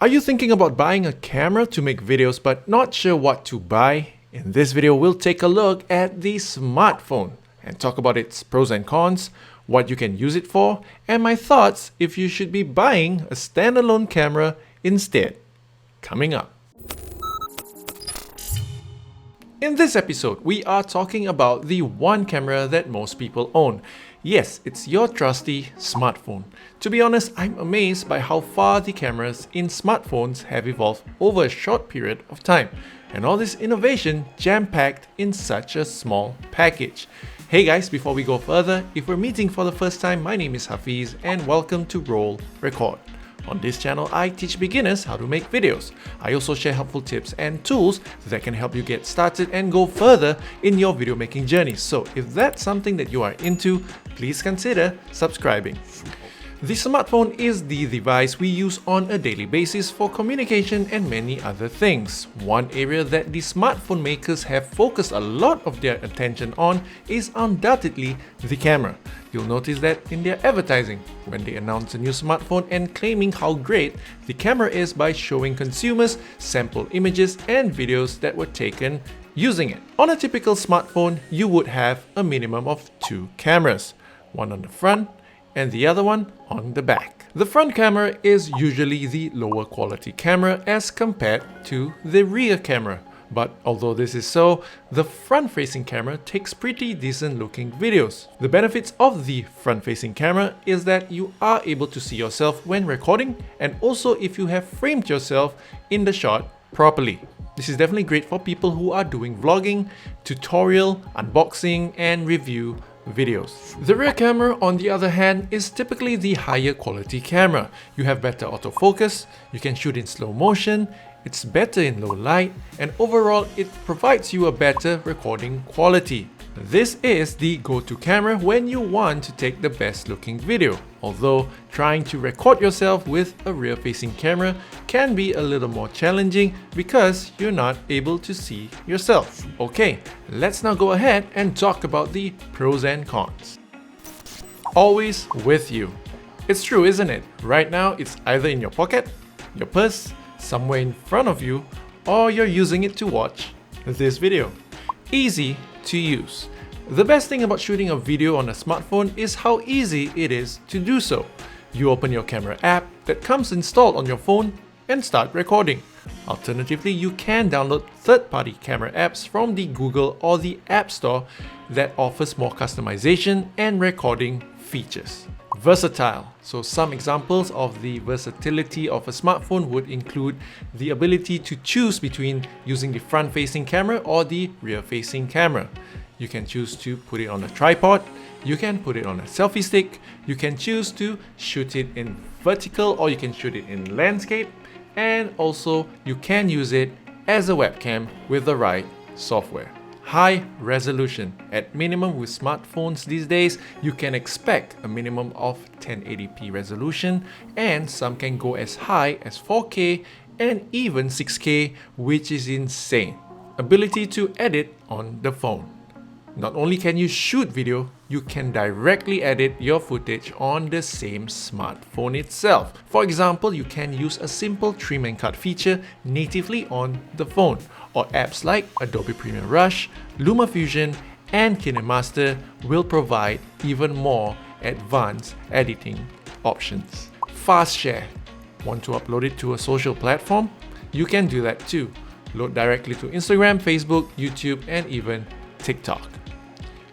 Are you thinking about buying a camera to make videos but not sure what to buy? In this video, we'll take a look at the smartphone and talk about its pros and cons, what you can use it for, and my thoughts if you should be buying a standalone camera instead. Coming up. In this episode, we are talking about the one camera that most people own. Yes, it's your trusty smartphone. To be honest, I'm amazed by how far the cameras in smartphones have evolved over a short period of time. And all this innovation jam-packed in such a small package. Hey guys, before we go further, if we're meeting for the first time, my name is Hafiz and welcome to Roll Record. On this channel, I teach beginners how to make videos. I also share helpful tips and tools that can help you get started and go further in your video making journey. So if that's something that you are into, please consider subscribing. The smartphone is the device we use on a daily basis for communication and many other things. One area that the smartphone makers have focused a lot of their attention on is undoubtedly the camera. You'll notice that in their advertising, when they announce a new smartphone and claiming how great the camera is by showing consumers sample images and videos that were taken using it. On a typical smartphone, you would have a minimum of two cameras, one on the front and the other one on the back. The front camera is usually the lower quality camera as compared to the rear camera. But although this is so, the front-facing camera takes pretty decent looking videos. The benefits of the front-facing camera is that you are able to see yourself when recording and also if you have framed yourself in the shot properly. This is definitely great for people who are doing vlogging, tutorial, unboxing and review videos. The rear camera, on the other hand, is typically the higher quality camera. You have better autofocus, you can shoot in slow motion, it's better in low light, and overall it provides you a better recording quality. This is the go-to camera when you want to take the best looking video, although trying to record yourself with a rear-facing camera can be a little more challenging because you're not able to see yourself. Okay, let's now go ahead and talk about the pros and cons. Always with you. It's true, isn't it? Right now, it's either in your pocket, your purse, somewhere in front of you, or you're using it to watch this video. Easy to use. The best thing about shooting a video on a smartphone is how easy it is to do so. You open your camera app that comes installed on your phone and start recording. Alternatively, you can download third-party camera apps from the Google or the App Store that offers more customization and recording features. Versatile. So some examples of the versatility of a smartphone would include the ability to choose between using the front-facing camera or the rear-facing camera. You can choose to put it on a tripod, you can put it on a selfie stick, you can choose to shoot it in vertical or you can shoot it in landscape, and also you can use it as a webcam with the right software. High resolution. At minimum with smartphones these days, you can expect a minimum of 1080p resolution and some can go as high as 4K and even 6K, which is insane. Ability to edit on the phone. Not only can you shoot video, you can directly edit your footage on the same smartphone itself. For example, you can use a simple trim and cut feature natively on the phone, or apps like Adobe Premiere Rush, LumaFusion, and KineMaster will provide even more advanced editing options. Fast share. Want to upload it to a social platform? You can do that too. Load directly to Instagram, Facebook, YouTube, and even TikTok.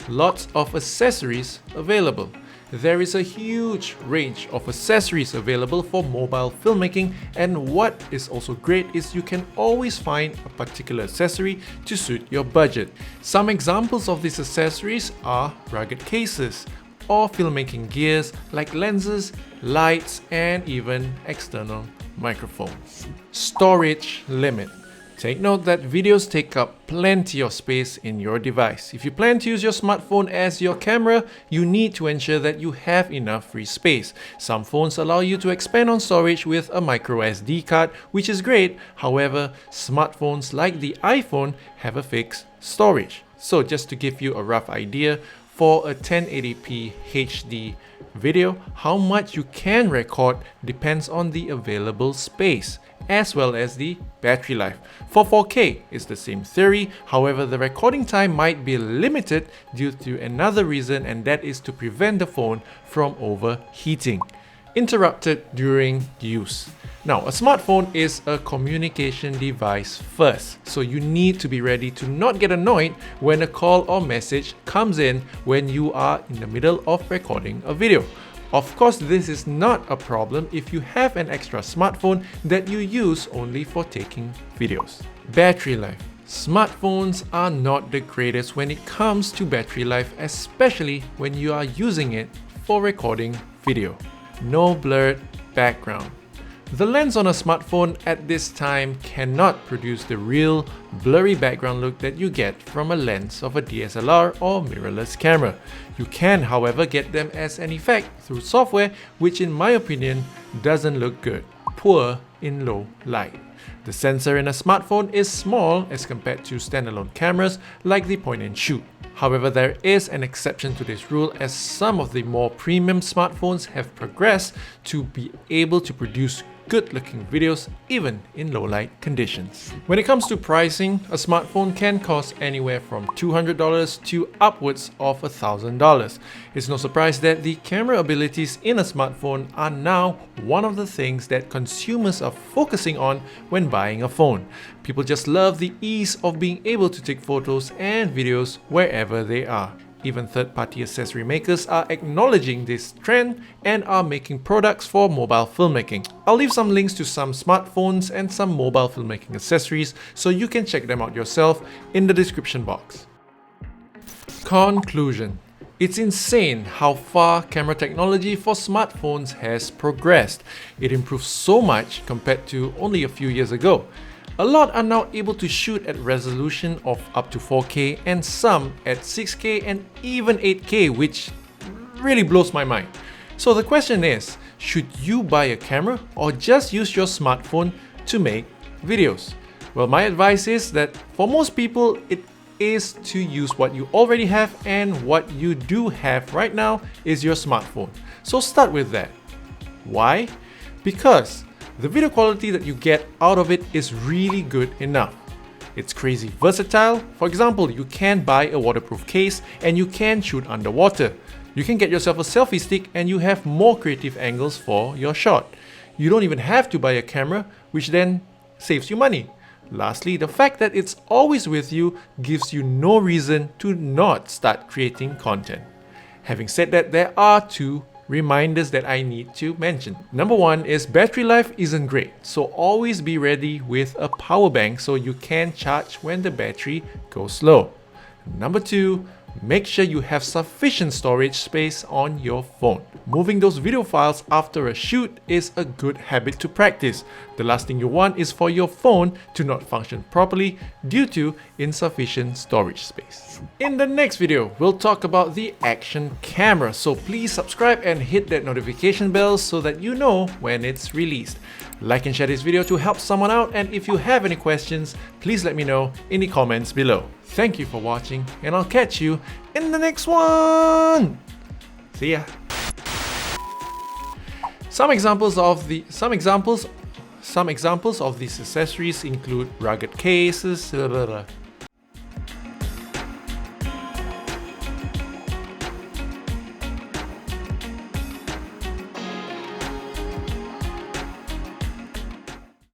Lots of accessories available. There is a huge range of accessories available for mobile filmmaking, and what is also great is you can always find a particular accessory to suit your budget. Some examples of these accessories are rugged cases or filmmaking gears like lenses, lights, and even external microphones. Storage limit. Take note that videos take up plenty of space in your device. If you plan to use your smartphone as your camera, you need to ensure that you have enough free space. Some phones allow you to expand on storage with a micro SD card, which is great. However, smartphones like the iPhone have a fixed storage. So just to give you a rough idea, for a 1080p HD video, how much you can record depends on the available space as well as the battery life. For 4K, it's the same theory, however the recording time might be limited due to another reason, and that is to prevent the phone from overheating. Interrupted during use. Now, a smartphone is a communication device first, so you need to be ready to not get annoyed when a call or message comes in when you are in the middle of recording a video. Of course, this is not a problem if you have an extra smartphone that you use only for taking videos. Battery life. Smartphones are not the greatest when it comes to battery life, especially when you are using it for recording video. No blurred background. The lens on a smartphone at this time cannot produce the real blurry background look that you get from a lens of a DSLR or mirrorless camera. You can, however, get them as an effect through software, which in my opinion doesn't look good. Poor in low light. The sensor in a smartphone is small as compared to standalone cameras like the point and shoot. However, there is an exception to this rule, as some of the more premium smartphones have progressed to be able to produce good-looking videos even in low-light conditions. When it comes to pricing, a smartphone can cost anywhere from $200 to upwards of $1,000. It's no surprise that the camera abilities in a smartphone are now one of the things that consumers are focusing on when buying a phone. People just love the ease of being able to take photos and videos wherever they are. Even third-party accessory makers are acknowledging this trend and are making products for mobile filmmaking. I'll leave some links to some smartphones and some mobile filmmaking accessories so you can check them out yourself in the description box. Conclusion. It's insane how far camera technology for smartphones has progressed. It improved so much compared to only a few years ago. A lot are now able to shoot at resolution of up to 4K and some at 6K and even 8K, which really blows my mind. So the question is, should you buy a camera or just use your smartphone to make videos? Well, my advice is that for most people, it is to use what you already have, and what you do have right now is your smartphone. So start with that. Why? Because the video quality that you get out of it is really good enough. It's crazy versatile. For example, you can buy a waterproof case and you can shoot underwater. You can get yourself a selfie stick and you have more creative angles for your shot. You don't even have to buy a camera, which then saves you money. Lastly, the fact that it's always with you gives you no reason to not start creating content. Having said that, there are two reminders that I need to mention. Number one is battery life isn't great, so always be ready with a power bank so you can charge when the battery goes low. Number two, make sure you have sufficient storage space on your phone. Moving those video files after a shoot is a good habit to practice. The last thing you want is for your phone to not function properly due to insufficient storage space. In the next video, we'll talk about the action camera, so please subscribe and hit that notification bell so that you know when it's released. Like and share this video to help someone out, and if you have any questions, please let me know in the comments below. Thank you for watching, and I'll catch you in the next one. See ya. Some examples of these accessories include rugged cases,